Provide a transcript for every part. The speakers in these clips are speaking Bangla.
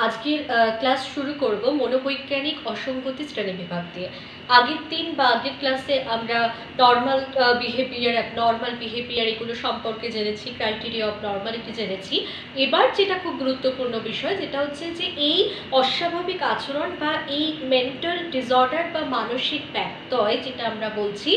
আজকের ক্লাস শুরু করব মনোবৈজ্ঞানিক অসঙ্গতি শ্রেণীবিভাগ দিয়ে। আগের দিন বা আগের ক্লাসে আমরা নর্মাল বিহেভিয়ার এগুলো সম্পর্কে জেনেছি, ক্রাইটেরিয়া অফ নর্মালিটি জেনেছি। এবার যেটা খুব গুরুত্বপূর্ণ বিষয় যেটা হচ্ছে যে এই অস্বাভাবিক আচরণ বা এই মেন্টাল ডিসঅর্ডার বা মানসিক ব্যত্যয় যেটা আমরা বলছি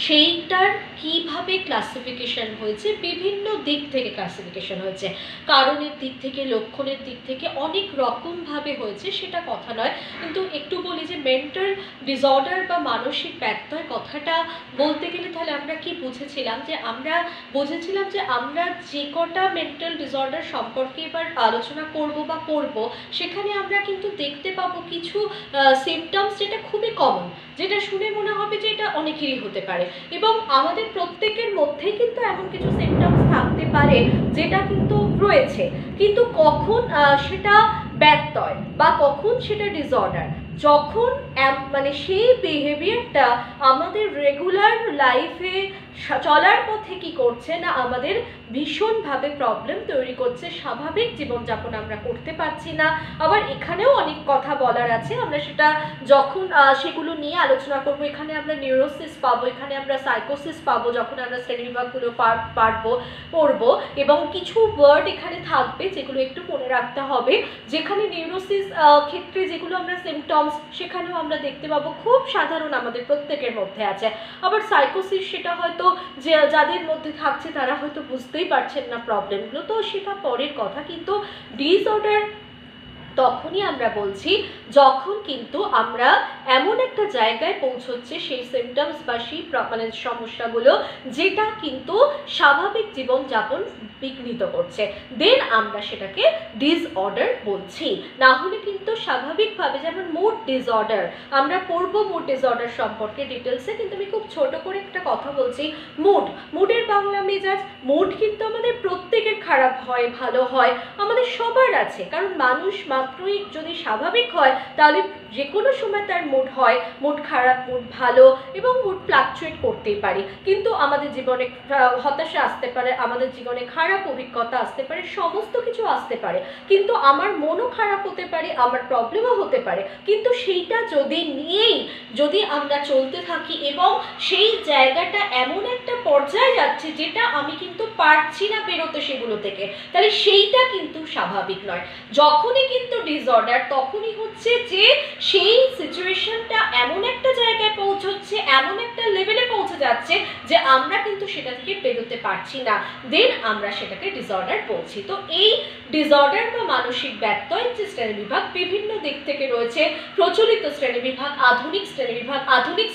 সেইটার কিভাবে ক্লাসিফিকেশন হয়েছে, বিভিন্ন দিক থেকে ক্লাসিফিকেশন হয়েছে, কারণের দিক থেকে, লক্ষণের দিক থেকে অনেক রকমভাবে হয়েছে, সেটা কথা নয়। কিন্তু একটু বলি যে মেন্টাল ডিসঅর্ডার বা মানসিক ব্যত্যয় কথাটা বলতে গেলে তাহলে আমরা কি বুঝেছিলাম, যে আমরা বুঝেছিলাম যে আমরা যে কটা মেন্টাল ডিসঅর্ডার সম্পর্কে এবার আলোচনা করব বা করব, সেখানে আমরা কিন্তু দেখতে পাবো কিছু সিমটমস যেটা খুবই কমন, যেটা শুনে মনে হবে যে এটা অনেকেরই হতে পারে, এবং আমাদের প্রত্যেকের মধ্যেই কিন্তু এমন কিছু সিমটমস থাকতে পারে যেটা কিন্তু রয়েছে, কিন্তু কখন সেটা ব্যত্যয় বা কখন সেটা ডিসঅর্ডার, যখন মানে সেই বিহেভিয়ারটা আমাদের রেগুলার লাইফে চলার পথে কি করছে না আমাদের ভীষণভাবে প্রবলেম তৈরি করছে, স্বাভাবিক জীবনযাপন আমরা করতে পারছি না। আবার এখানেও অনেক কথা বলার আছে, আমরা সেটা যখন সেগুলো নিয়ে আলোচনা করব। এখানে আমরা নিউরোসিস পাবো, এখানে আমরা সাইকোসিস পাবো, যখন আমরা শ্রেণীবিভাগগুলো পড়বো, এবং কিছু ওয়ার্ড এখানে থাকবে যেগুলো একটু মনে রাখতে হবে। যেখানে নিউরোসিস ক্ষেত্রে যেগুলো আমরা সিমটমস, সেখানেও আমরা দেখতে পাবো খুব সাধারণ, আমাদের প্রত্যেকের মধ্যে আছে। আবার সাইকোসিস সেটা হয়তো যে যাদের মধ্যে থাকছে তারা হয়তো বুঝতেই পারছেন না প্রবলেমগুলো, তো সেটা পরের কথা। কিন্তু ডিসঅর্ডার তখনই আমরা বলছি যখন কিন্তু আমরা এমন একটা জায়গায় পৌঁছচ্ছে সেই সিমটমস বা সেই মানে সমস্যাগুলো যেটা কিন্তু স্বাভাবিক জীবনযাপন বিঘ্নিত করছে, দেন আমরা সেটাকে ডিসঅর্ডার বলছি। না হলে কিন্তু স্বাভাবিকভাবে, যেমন মুড ডিসঅর্ডার, আমরা পড়বো মুড ডিসঅর্ডার সম্পর্কে ডিটেলসে, কিন্তু আমি খুব ছোট করে একটা কথা বলছি। মুডের বাংলা মেজাজ, মুড কিন্তু আমাদের প্রত্যেকের খারাপ হয়, ভালো হয়, আমাদের সবার আছে, কারণ মানুষ মাত্রই যদি স্বাভাবিক হয় তাহলে যে কোনো সময় তার মুড হয়, মুড খারাপ, মুড ভালো, এবং মুড ফ্লাকচুয়েট করতেই পারে। কিন্তু আমাদের জীবনে হতাশা আসতে পারে, আমাদের জীবনে খারাপ অভিজ্ঞতা আসতে পারে, সমস্ত কিছু আসতে পারে, কিন্তু আমার মনও খারাপ হতে পারে, আমার প্রবলেমও হতে পারে। কিন্তু সেইটা যদি আমরা চলতে থাকি এবং সেই জায়গাটা এমন একটা পর্যায়ে যাচ্ছে যেটা আমি কিন্তু পারছি না বেরোতে সেগুলো থেকে, তাহলে সেইটা কিন্তু স্বাভাবিক নয়। যখনই কিন্তু ডিসঅর্ডার, তখনই হচ্ছে যে সেই সিচুয়েশনটা এমন একটা জায়গায় পৌঁছচ্ছে, এমন একটা লেভেলে পৌঁছে যাচ্ছে যে আমরা কিন্তু সেটা থেকে বেরোতে পারছি না, দেন আমরা সেটাকে ডিসঅর্ডার বলছি। তো এই ডিসঅর্ডার বা মানসিক ব্যত্যয় যে শ্রেণীবিভাগ বিভিন্ন দিক থেকে রয়েছে, প্রচলিত শ্রেণীবিভাগ, আধুনিক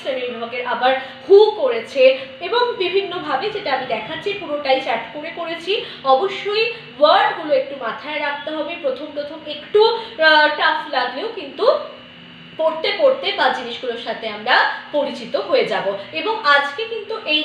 শ্রেণীবিভাগের আবার হু করেছে, এবং বিভিন্নভাবে, যেটা আমি দেখাচ্ছি পুরোটাই চ্যাট করে করেছি। অবশ্যই ওয়ার্ডগুলো একটু মাথায় রাখতে হবে, প্রথম একটু টাফ লাগলেও কিন্তু পড়তে পড়তে বা জিনিসগুলোর সাথে আমরা পরিচিত হয়ে যাব। এবং আজকে কিন্তু এই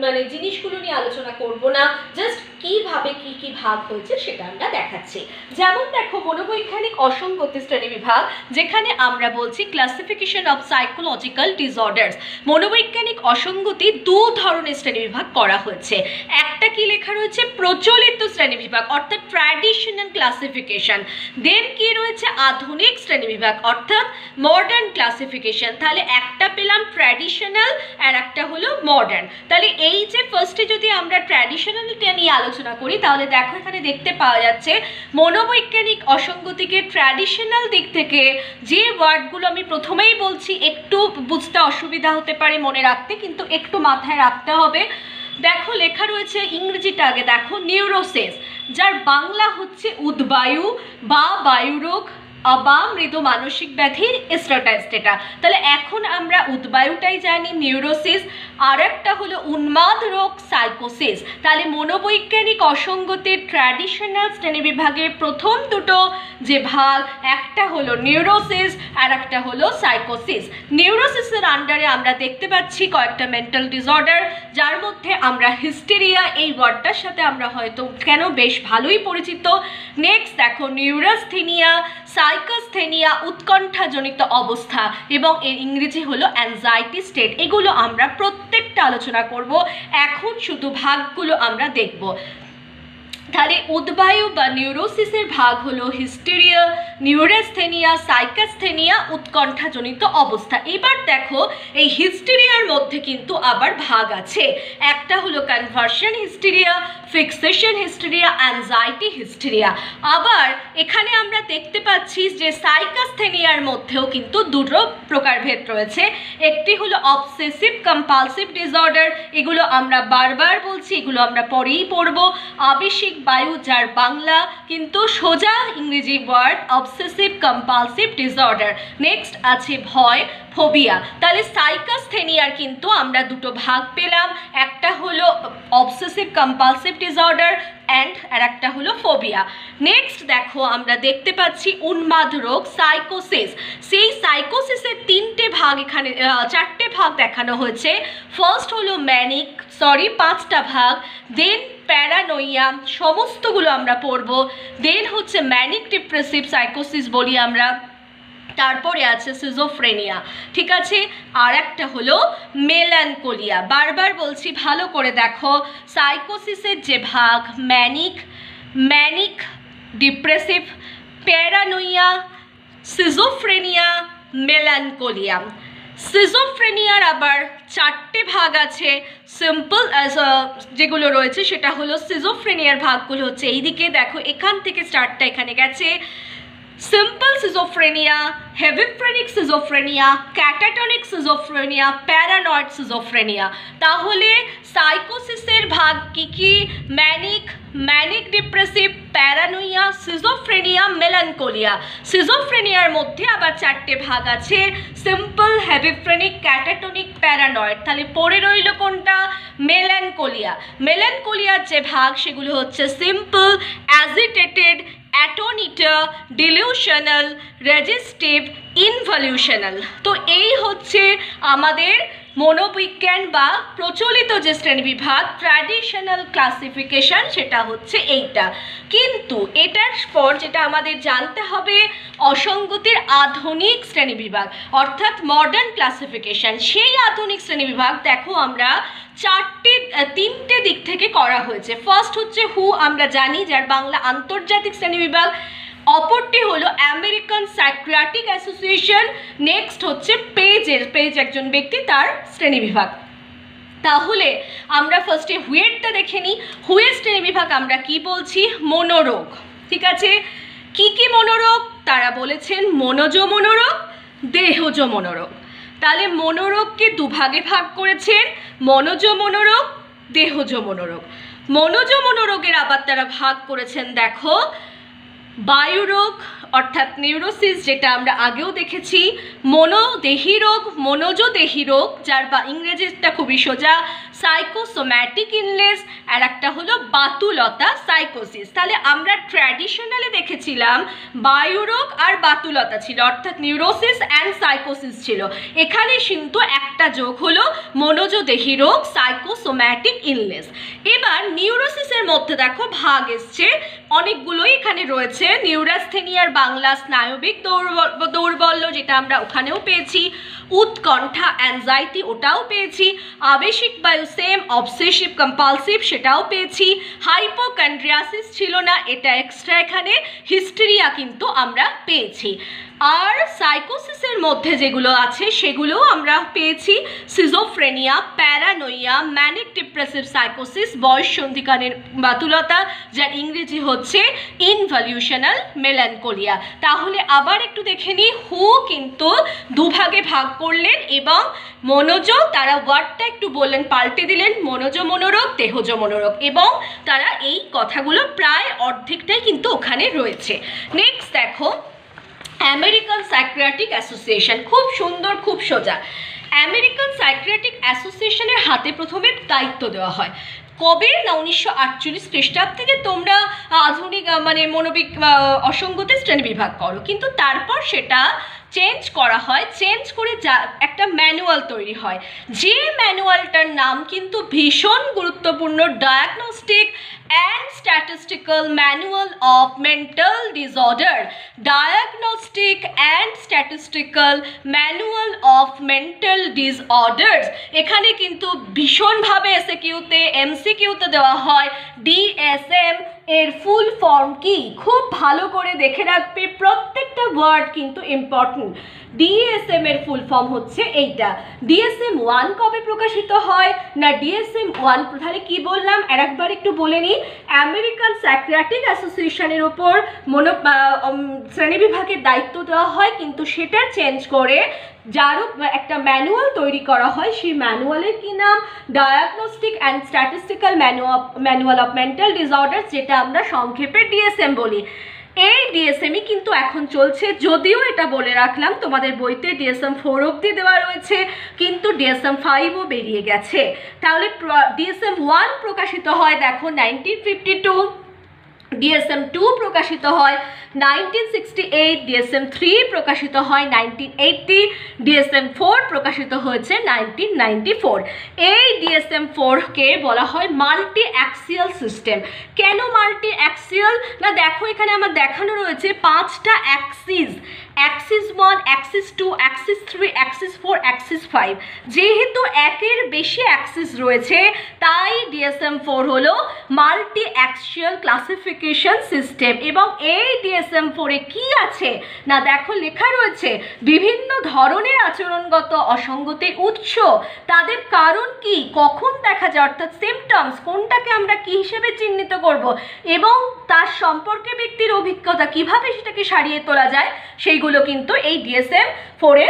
মানে জিনিসগুলো নিয়ে আলোচনা করব না, জাস্ট কিভাবে কি ভাগ হয়েছে সেটা আমরা দেখাচ্ছি। যেমন দেখো, মনোবৈজ্ঞানিক অসঙ্গতি শ্রেণীবিভাগ, যেখানে আমরা বলছি ক্লাসিফিকেশন অফ সাইকোলজিক্যাল ডিসঅর্ডারস। মনোবৈজ্ঞানিক অসঙ্গতি দু ধরনের শ্রেণীবিভাগ করা হয়েছে। একটা কি লেখা রয়েছে, প্রচলিত শ্রেণীবিভাগ অর্থাৎ ট্র্যাডিশনাল ক্লাসিফিকেশন, দেন কি রয়েছে আধুনিক শ্রেণীবিভাগ অর্থাৎ মডার্ন ক্লাসিফিকেশন। তাহলে একটা পেলাম ট্র্যাডিশনাল আর একটা হলো মডার্ন। তাহলে এই যে ফার্স্টে যদি আমরা ট্র্যাডিশনালটা নিয়ে আলোচনা করি, তাহলে দেখো এখানে দেখতে পাওয়া যাচ্ছে মনোবৈজ্ঞানিক অসঙ্গতিকে ট্র্যাডিশনাল দিক থেকে যে ওয়ার্ডগুলো আমি প্রথমেই বলছি একটু বুঝতে অসুবিধা হতে পারে মনে রাখতে, কিন্তু একটু মাথায় রাখতে হবে। দেখো লেখা রয়েছে, ইংরেজিটা আগে দেখো, নিউরোসিস, যার বাংলা হচ্ছে উদ্বায়ু বা বায়ুরোগ বা মৃদু মানসিক ব্যাধি স্টেটা। তাহলে এখন আমরা উদ্বায়ুটাই জানি, নিউরোসিস, আর একটা হলো উন্মাদ রোগ, সাইকোসিস। তাহলে মনোবৈজ্ঞানিক অসঙ্গতির ট্র্যাডিশনাল শ্রেণীবিভাগের প্রথম দুটো যে ভাগ, একটা হলো নিউরোসিস আর একটা হলো সাইকোসিস। নিউরোসিসের আন্ডারে আমরা দেখতে পাচ্ছি কয়েকটা মেন্টাল ডিসঅর্ডার, যার মধ্যে আমরা হিস্টেরিয়া এই ওয়ার্ডটার সাথে আমরা হয়তো কেন বেশ ভালোই পরিচিত। নেক্সট দেখো, নিউরাসথেনিয়া, সাইকোস্থেনিয়া, উৎকণ্ঠাজনিত অবস্থা, এবং এর ইংরেজি হলো অ্যাংজাইটি স্টেট। এগুলো আমরা প্রত্যেকটা আলোচনা করব, এখন শুধু ভাগগুলো আমরা দেখব। তাহলে উদ্বায়ু বা নিউরোসিসের ভাগ হলো হিস্টেরিয়া, নিউরোস্থেনিয়া, সাইকাস্থেনিয়া, উৎকণ্ঠাজনিত অবস্থা। এবার দেখো এই হিস্টেরিয়ার মধ্যে কিন্তু আবার ভাগ আছে, একটা হলো conversion hysteria, fixation hysteria, anxiety hysteria. আবার এখানে আমরা দেখতে পাচ্ছি যে সাইকাস্থেনিয়ার মধ্যেও কিন্তু দুটো প্রকারভেদ রয়েছে, একটি হলো অবসেসিভ কম্পালসিভ ডিসঅর্ডার, এগুলো আমরা বারবার বলছি, এগুলো আমরা পরেই পড়বো। আবেশিক বায়ু, যার বাংলা কিন্তু সোজা ইংরেজি word obsessive compulsive disorder. Next আছে ভয়, ফোবিয়া। তাহলে সাইকাস্থেনিয়ার কিন্তু আমরা দুটো ভাগ পেলাম, একটা হলো অবসেসিভ কম্পালসিভ ডিসঅর্ডার আর একটা হলো ফোবিয়া। নেক্সট দেখো আমরা দেখতে পাচ্ছি উন্মাদ রোগ, সাইকোসিস। সেই সাইকোসিসের চারটে ভাগ দেখানো হয়েছে। ফার্স্ট হলো পাঁচটা ভাগ, দেন প্যারানোইয়া, সমস্তগুলো আমরা পড়বো। দেন হচ্ছে ম্যানিক ডিপ্রেসিভ সাইকোসিস বলি আমরা, তারপরে আছে সিজোফ্রেনিয়া, ঠিক আছে। আর একটা হলো মেলানকোলিয়া। বারবার বলছি, ভালো করে দেখো, সাইকোসিসের যে ভাগ manic depressive, paranoia, schizophrenia, melancholia. সিজোফ্রেনিয়ার আবার চারটে ভাগ আছে, সিম্পল যেগুলো রয়েছে সেটা হলো সিজোফ্রেনিয়ার ভাগগুলো হচ্ছে এইদিকে দেখো, এখান থেকে স্টার্টটা এখানে গেছে। Simple schizophrenia, hebephrenic schizophrenia, catatonic schizophrenia, paranoid schizophrenia. তাহলে সাইকোসিসের ভাগ কি কি? Manic depressive, paranoia, schizophrenia, melancholia. সিজোফ্রেনিয়ার মধ্যে আবার চারটে ভাগ আছে, সিম্পল, হেভিফ্রেনিক, ক্যাটাটনিক, প্যারানয়েড। তাহলে পড়ে রইল কোনটা? মেলানকোলিয়ার যে ভাগ সেগুলো হচ্ছে সিম্পল, অ্যাজিটেটেড, অ্যাটোনিটা, ডিলিউশনাল, রেজিস্টিভ, ইনভলিউশনাল। তো এই হচ্ছে আমাদের মনোবিজ্ঞান বা প্রচলিত যে শ্রেণীবিভাগ, ট্র্যাডিশনাল ক্লাসিফিকেশন, সেটা হচ্ছে এইটা। কিন্তু এটার পর যেটা আমাদের জানতে হবে, অসঙ্গতির আধুনিক শ্রেণীবিভাগ অর্থাৎ মডার্ন ক্লাসিফিকেশন। সেই আধুনিক শ্রেণীবিভাগ দেখো আমরা তিনটে দিক থেকে করা হয়েছে। ফার্স্ট হচ্ছে হু, আমরা জানি, যার বাংলা আন্তর্জাতিক শ্রেণীবিভাগ। অপরটি হলো আমেরিকান সাইকিয়াট্রিক অ্যাসোসিয়েশন। নেক্সট হচ্ছে পেজ একজন ব্যক্তি, তার শ্রেণীবিভাগ। তাহলে আমরা ফার্স্টে হুয়েরটা দেখে নিই। হুয়ের শ্রেণীবিভাগ আমরা কি বলছি? মনোরোগ, ঠিক আছে। কি কি মনোরোগ? তারা বলেছেন মনোজ মনোরোগ, দেহজ মনোরোগ। তাহলে মনোরোগকে দুভাগে ভাগ করেছেন, মনোজ মনোরোগ, দেহজ মনোরোগ। মনোজ মনোরোগের আবার তারা ভাগ করেছেন দেখো, বায়ুরোগ অর্থাৎ নিউরোসিস, যেটা আমরা আগেও দেখেছি, মনোদেহী রোগ, মনোজদেহী রোগ, যার বা ইংরেজিটা খুবই সোজা, সাইকোসোম্যাটিক ইলনেস, আর একটা হলো বাতুলতা সাইকোসিস। তাহলে আমরা ট্র্যাডিশনালি দেখেছিলাম বায়ুরোগ আর বাতুলতা ছিল, অর্থাৎ নিউরোসিস অ্যান্ড সাইকোসিস ছিল। এখানে কিন্তু একটা যোগ হলো মনোজদেহী রোগ, সাইকোসোম্যাটিক ইলনেস। এবার নিউরোসিসের মধ্যে দেখো ভাগ এসছে, অনেকগুলোই এখানে রয়েছে। নিউরাস্থেনিয়ার বাংলা স্নায়বিক দৌর্বল্য, যেটা আমরা ওখানেও পেয়েছি। উৎকণ্ঠা, অ্যাংজাইটি, ওটাও পেয়েছি। আবেশিক বায়ু সেম, অবসেসিভ কম্পালসিভ, সেটাও পেয়েছি। হাইপোকন্ড্রিয়াসিস ছিল না, এটা এক্সট্রা এখানে। হিস্টেরিয়া কিন্তু আমরা পেয়েছি। আর সাইকোসিসের মধ্যে যেগুলো আছে সেগুলোও আমরা পেয়েছি, সিজোফ্রেনিয়া, প্যারানোইয়া, ম্যানিক ডিপ্রেসিভ সাইকোসিস, বয়স সন্ধিকালীন বাতুলতা, যার ইংরেজি হচ্ছে ইনভলিউশনাল মেলানকোলিয়া। তাহলে আবার একটু দেখে নিই, হু কিন্তু দুভাগে ভাগ করলেন এবং মনোজ, তারা ওয়ার্ডটা একটু বললেন, পাল্টে দিলেন, মনোজ মনোরোগ, দেহজ মনোরোগ, এবং তারা এই কথাগুলো প্রায় অর্ধেকটাই কিন্তু ওখানে রয়েছে। নেক্সট দেখো আমেরিকান সাইকিয়াট্রিক অ্যাসোসিয়েশন, খুব সুন্দর, খুব সোজা। আমেরিকান সাইকিয়াট্রিক অ্যাসোসিয়েশনের হাতে প্রথমে দায়িত্ব দেওয়া হয় কবে না 1948 খ্রিস্টাব্দ থেকে তোমরা আধুনিক অসঙ্গতি শ্রেণী বিভাগ করো, কিন্তু তারপর সেটা চেঞ্জ করা হয়, চেঞ্জ করে একটা ম্যানুয়াল তৈরি হয়, যে ম্যানুয়ালটার নাম কিন্তু ভীষণ গুরুত্বপূর্ণ, diagnostic and statistical manual of mental disorder, diagnostic and statistical manual of mental disorders। এখানে কিন্তু ভীষণভাবে এসএকিউতে, এমসিকিউতে দেওয়া হয়, DSM এর ফুল ফর্ম কি খুব ভালো করে দেখে রাখবে, প্রত্যেকটা ওয়ার্ড কিন্তু ইম্পর্টেন্ট। ডিএসএম এর ফুল ফর্ম হচ্ছে এইটা। ডিএসএম 1 কবে প্রকাশিত হয় না ডিএসএম 1, তাহলে কি বললাম আরেকবার একটু বলে নিই। আমেরিকান সাইকিয়াট্রিক অ্যাসোসিয়েশনের উপর শ্রেণীবিভাগের দায়িত্ব দেওয়া হয়, কিন্তু সেটা চেঞ্জ করে যারও একটা ম্যানুয়াল তৈরি করা হয়, সেই ম্যানুয়ালের কি নাম diagnostic and statistical manual of mental disorder, যেটা আমরা সংক্ষেপে ডিএসএম বলি। এই ডিএসএমই কিন্তু এখন চলছে, যদিও এটা বলে রাখলাম তোমাদের বইতে ডিএসএম 4 অবধি দেওয়া রয়েছে, কিন্তু ডিএসএম 5ও বেরিয়ে গেছে। তাহলে ডিএসএম 1 প্রকাশিত হয় দেখো 1952, ডিএসএম 2 প্রকাশিত হয় 1968, ডিএসএম 3 প্রকাশিত হয় 1980, ডিএসএম 4 প্রকাশিত হয়েছে 1994। এই ডিএসএম 4কে বলা হয় মাল্টি অ্যাক্সিয়াল সিস্টেম। কেন মাল্টি অ্যাক্সিয়াল না দেখো এখানে আমার দেখানো রয়েছে 5টা Axis, Axis 1, Axis 2, Axis 3, Axis 4, Axis 5। যেহেতু একের বেশি অ্যাক্সিস রয়েছে তাই ডিএসএম 4 হলো মাল্টি অ্যাক্সিয়াল ক্লাসিফিকেশন সিস্টেম। এবং এই ডিএসএম 4-এ কি আছে না দেখো লেখা রয়েছে বিভিন্ন ধরনের আচরণগত অসঙ্গতির উৎস, তাদের কারণ কি, কখন দেখা যায়, অর্থাৎ সিমটমস কোনটাকে আমরা কি হিসেবে চিহ্নিত করব, এবং তার সম্পর্কে ব্যক্তির অভিজ্ঞতা কিভাবে সেটাকে সারিয়ে তোলা যায়, সেইগুলো কিন্তু এই ডিএসএম 4-এ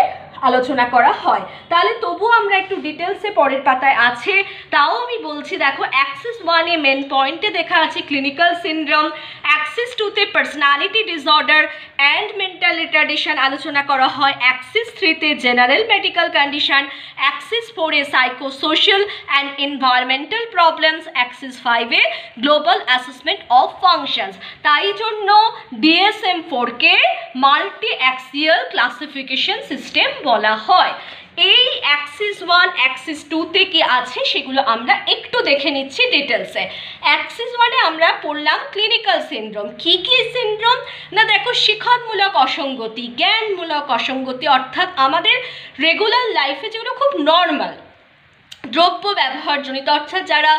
আলোচনা করা হয়। তাহলে তবুও আমরা একটু ডিটেলসে পরের পাতায় আছে, তাও আমি বলছি দেখো অ্যাক্সিস 1-এ মেন পয়েন্টে দেখা আছে ক্লিনিক্যাল সিনড্রোম, অ্যাক্সিস 2-তে personality disorder and mental retardation আলোচনা করা হয়, অ্যাক্সিস 3-তে জেনারেল মেডিকেল কন্ডিশন, অ্যাক্সিস 4-এ psychosocial and environmental problems, axis 5-এ গ্লোবাল অ্যাসেসমেন্ট অফ ফাংশনস। তাই জন্য ডিএসএম 4-কে মাল্টি অ্যাক্সিয়াল ক্লাসিফিকেশন সিস্টেম বলা হয়। এই অ্যাক্সিস 1, অ্যাক্সিস 2-তে কি আছে সেগুলো আমরা একটু দেখে নিচ্ছি ডিটেলসে। অ্যাক্সিস 1-এ আমরা পড়লাম ক্লিনিক্যাল সিনড্রোম। কি কি সিনড্রোম না দেখো শিক্ষণমূলক অসঙ্গতি, জ্ঞানমূলক অসঙ্গতি, অর্থাৎ আমাদের রেগুলার লাইফে যেগুলো খুব নর্মাল, দ্রব্য ব্যবহারজনিত, অর্থাৎ যারা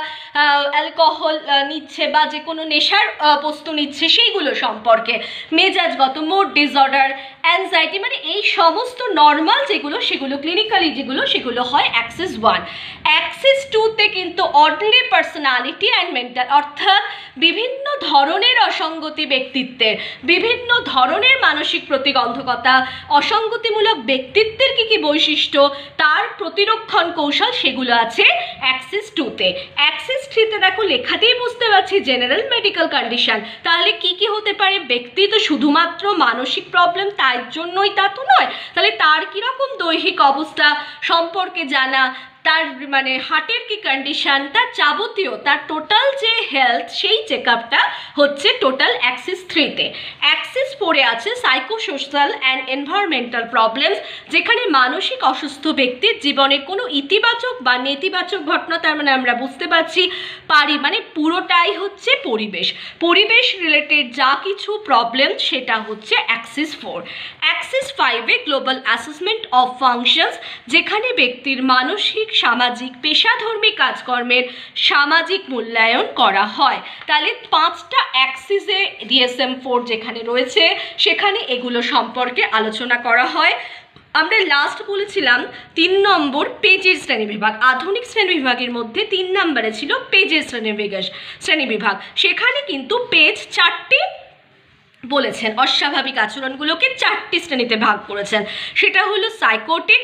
অ্যালকোহল নিচ্ছে বা যে কোনো নেশার বস্তু নিচ্ছে সেইগুলো সম্পর্কে, মেজাজগত, মুড ডিসঅর্ডার, অ্যাংজাইটি, মানে এই সমস্ত নর্মাল যেগুলো সেগুলো ক্লিনিক্যালি যেগুলো সেগুলো হয় অ্যাক্সিস 1। অ্যাক্সিস 2-তে কিন্তু অর্ডিনারি পার্সোনালিটি অ্যান্ড মেন্টাল, অর্থাৎ বিভিন্ন ধরনের অসঙ্গতি ব্যক্তিত্বের, বিভিন্ন ধরনের মানসিক প্রতিবন্ধকতা, অসঙ্গতিমূলক ব্যক্তিত্বের কি কি বৈশিষ্ট্য, তার প্রতিরক্ষণ কৌশল, সেগুলো আছে অ্যাক্সিস 2-তে। অ্যাক্সিস 3-তে দেখো লেখাতেই বুঝতে পারছি জেনারেল মেডিকেল কন্ডিশন। তাহলে কি কি হতে পারে, ব্যক্তি তো শুধুমাত্র মানসিক প্রবলেম তার জন্যই তা তো নয়, তাহলে তার কীরকম দৈহিক অবস্থা সম্পর্কে জানা, তার মানে হার্টের কি কন্ডিশন, তার যাবতীয় তার টোটাল যে হেলথ সেই চেক আপটা হচ্ছে টোটাল অ্যাক্সিস 3-তে। অ্যাক্সিস 4-এ আছে সাইকোসোশ্যাল অ্যান্ড এনভায়রনমেন্টাল প্রবলেমস, যেখানে মানসিক অসুস্থ ব্যক্তির জীবনের কোনো ইতিবাচক বা নেতিবাচক ঘটনা, তার মানে আমরা বুঝতে পারছি মানে পুরোটাই হচ্ছে পরিবেশ রিলেটেড যা কিছু প্রবলেম সেটা হচ্ছে অ্যাক্সিস 4। অ্যাক্সিস 5-এ গ্লোবাল অ্যাসেসমেন্ট অফ ফাংশনস, যেখানে ব্যক্তির মানসিক, সামাজিক, পেশাধর্মী কাজকর্মের সামাজিক মূল্যায়ন করা হয়। তাহলে 5টা অ্যাক্সিসে ডিএসএম 4 যেখানে রয়েছে সেখানে এগুলো সম্পর্কে আলোচনা করা হয়। আমরা লাস্ট বলেছিলাম 3 নম্বর পেজের শ্রেণীবিভাগ, আধুনিক শ্রেণীবিভাগের মধ্যে 3 নম্বরে ছিল পেজের শ্রেণীবিভাগ, সেখানে কিন্তু পেজ 4টি বলেছেন, অস্বাভাবিক আচরণগুলোকে 4টি শ্রেণীতে ভাগ করেছেন। সেটা হলো সাইকোটিক,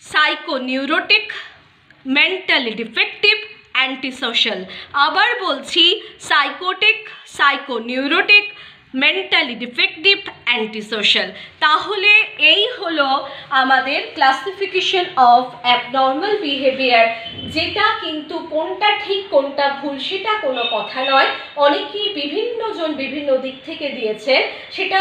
সাইকোনিউরোটিক, মেন্টালি ডিফেক্টিভ, অ্যান্টিসোশ্যাল। আবার বলছি সাইকোটিক, সাইকোনিউরোটিক, মেন্টালি ডিফেক্টিভ, অ্যান্টিসোশ্যাল। তাহলে এই হলো আমাদের ক্লাসিফিকেশন অফ অ্যাবনর্মাল বিহেভিয়ার, যেটা কিন্তু কোনটা ঠিক কোনটা ভুল সেটা কোনো কথা নয়, অনেকেই বিভিন্ন জন বিভিন্ন দিক থেকে দিয়েছেন, সেটা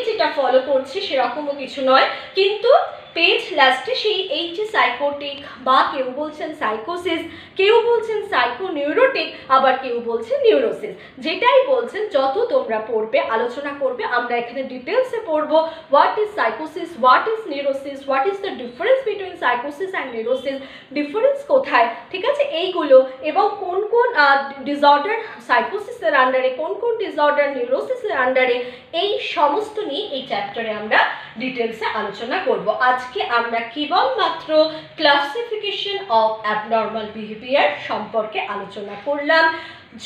যেটা ফলো করছে সেরকমও কিছু নয়, কিন্তু পেজ লাস্টে সেই এই যে সাইকোটিক বা কেউ বলছেন সাইকোসিস, কেউ বলছেন সাইকোনিউরোটিক, আবার কেউ বলছেন নিউরোসিস, যেটাই বলছেন যত তোমরা পড়বে আলোচনা করবে আমরা এখানে ডিটেলসে পড়বো what is সাইকোসিস, what is neurosis, what is the difference between সাইকোসিস and neurosis, difference কোথায়, ঠিক আছে, এইগুলো, এবং কোন কোন ডিসঅর্ডার সাইকোসিসের আন্ডারে, কোন কোন ডিসঅর্ডার নিউরোসিসের আন্ডারে, এই সমস্ত নিয়ে এই চ্যাপ্টারে আমরা ডিটেলসে আলোচনা করব। আজকে আমরা কেবলমাত্র ক্লাসিফিকেশন অফ অ্যাবনর্মাল বিহেভিয়ার সম্পর্কে আলোচনা করলাম।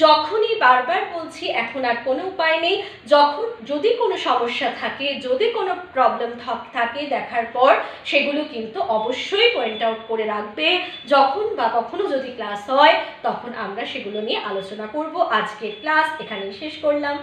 যখনই বারবার বলছি এখন আর কোনো উপায় নেই, যখন যদি কোনো সমস্যা থাকে, যদি কোনো প্রবলেম থাকে দেখার পর সেগুলো কিন্তু অবশ্যই পয়েন্ট আউট করে রাখবে। যখন বা কখনো যদি ক্লাস হয় তখন আমরা সেগুলো নিয়ে আলোচনা করব। আজকের ক্লাস এখানেই শেষ করলাম।